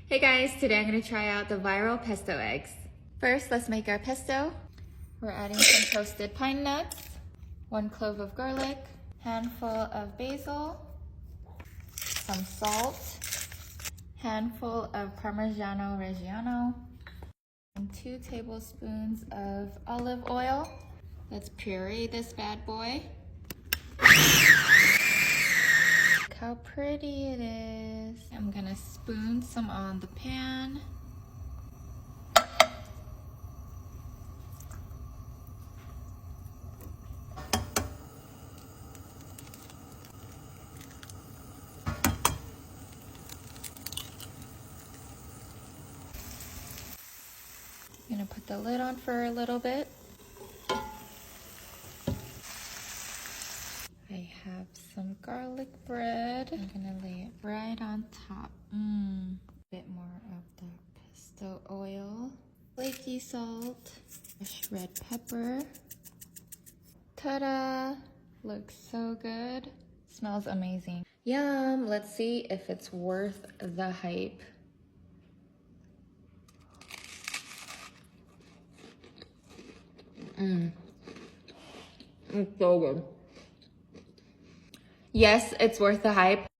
Hey guys, today I'm gonna try out the viral pesto eggs. First, let's make our pesto. We're adding some toasted pine nuts, 1 clove of garlic, handful of basil, some salt, handful of Parmigiano Reggiano, and 2 tablespoons of olive oil. Let's puree this bad boy. Look how pretty it is. I'm gonna spoon some on the pan. I'm gonna put the lid on for a little bit. I have some garlic bread. I'm gonna lay it right on top. A bit more of the pesto oil, flaky salt, fresh red pepper. Ta-da! Looks so good. Smells amazing. Yum! Let's see if it's worth the hype. It's so good. Yes, it's worth the hype.